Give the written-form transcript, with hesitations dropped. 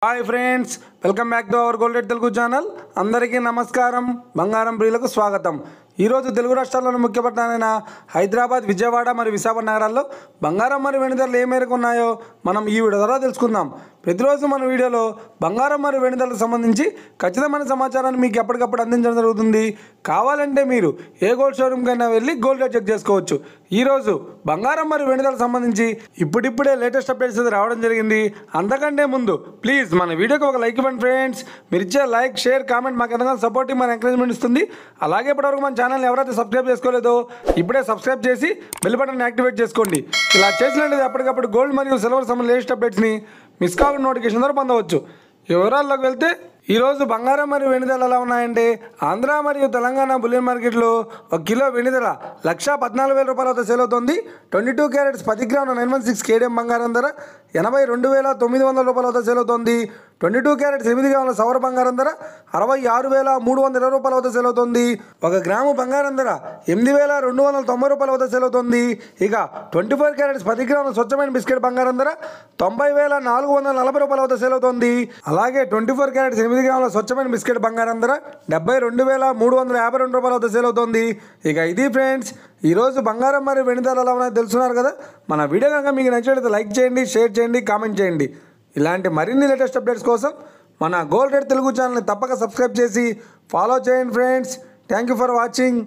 Hi friends, welcome back to our gold rate Telugu channel. అందరికీ నమస్కారం. బంగారం ప్రియులకు స్వాగతం. ఈరోజు తెలుగు రాష్ట్రాల్లోని ముఖ్య పట్టణాలైన హైదరాబాద్, విజయవాడ మరియు విశాఖపట్నం నగరాల్లో బంగారం మరియు వెండి ధరలు ఏ మేరకు ఉన్నాయో మనం ఈ వీడియో ద్వారా తెలుసుకుందాం. ప్రతిరోజు మన వీడియోలో బంగారం మరియు వెండి ధరలకు సంబంధించి ఖచ్చితమైన సమాచారాన్ని మీకు ఎప్పటికప్పుడు అందించడం జరుగుతుంది. కావాలంటే మీరు ఏ గోల్డ్ షోరూమ్కైనా వెళ్ళి గోల్డ్ రేట్ చెక్ చేసుకోవచ్చు. ఈరోజు బంగారం మరియు వెండి ధరలకు సంబంధించి ఇప్పుడిప్పుడే లేటెస్ట్ అప్డేట్స్ అయితే రావడం జరిగింది. అంతకంటే ముందు ప్లీజ్ మన వీడియోకి ఒక లైక్ ఇవ్వండి ఫ్రెండ్స్. మీరు ఇచ్చే లైక్, షేర్, కామెంట్ మాకు ఎంతగానో సపోర్టివ్, మన ఎంకరేజ్మెంట్ ఇస్తుంది. అలాగే ఇప్పటివరకు మన ఛానల్ ఎవరైతే సబ్స్క్రైబ్ చేసుకోలేదో ఇప్పుడే సబ్స్క్రైబ్ చేసి బెల్ బటన్ యాక్టివేట్ చేసుకోండి. ఇలా చేసినట్లయితే ఎప్పటికప్పుడు గోల్డ్ మరియు సిల్వర్ సంబంధించిన లేటెస్ట్ అప్డేట్స్ని మిస్ కాకుండా నోటిఫికేషన్ ద్వారా పొందవచ్చు. వివరాల్లోకి వెళ్తే ఈరోజు బంగారం మరియు వెండి ధరలు ఎలా ఉన్నాయంటే, ఆంధ్ర మరియు తెలంగాణ బులియన్ మార్కెట్లో 1 కిలో వెండి ధర 1,14,000 రూపాయల వద్ద సేల్ అవుతుంది. 22 క్యారెట్స్ 10 గ్రాముల 916 కేడిఎం బంగారం ధర 82,900 రూపాయల వద్ద సేల్ అవుతుంది. 22 క్యారెట్స్ 8 గ్రాముల సవర బంగారం ధర 66,320 రూపాయల వద్ద సేల్ అవుతుంది. 1 గ్రాము బంగారం ధర 8,290 రూపాయల వద్ద సేల్ అవుతుంది. ఇక 24 క్యారెట్స్ 10 గ్రాముల స్వచ్ఛమైన బిస్కెట్ బంగారం ధర 90,440 రూపాయల వద్ద సేల్ అవుతుంది. అలాగే 24 క్యారెట్స్ 8 గ్రాముల స్వచ్ఛమైన బిస్కెట్ బంగారం ధర 72,352 రూపాయల వద్ద సేల్ అవుతుంది. ఇక ఇది ఫ్రెండ్స్, ఈరోజు బంగారం మరియు వెండి ధరలు ఎలా ఉన్నాయో తెలుసుకున్నారు కదా. మన వీడియో కనుక మీకు నచ్చినట్లయితే లైక్ చేయండి, షేర్ చేయండి, కామెంట్ చేయండి. ఇలాంటి మరిన్ని లేటెస్ట్ అప్డేట్స్ కోసం మన గోల్డ్ రేట్ తెలుగు ఛానల్ని తప్పక సబ్స్క్రైబ్ చేసి ఫాలో చేయండి friends. Thank you for watching.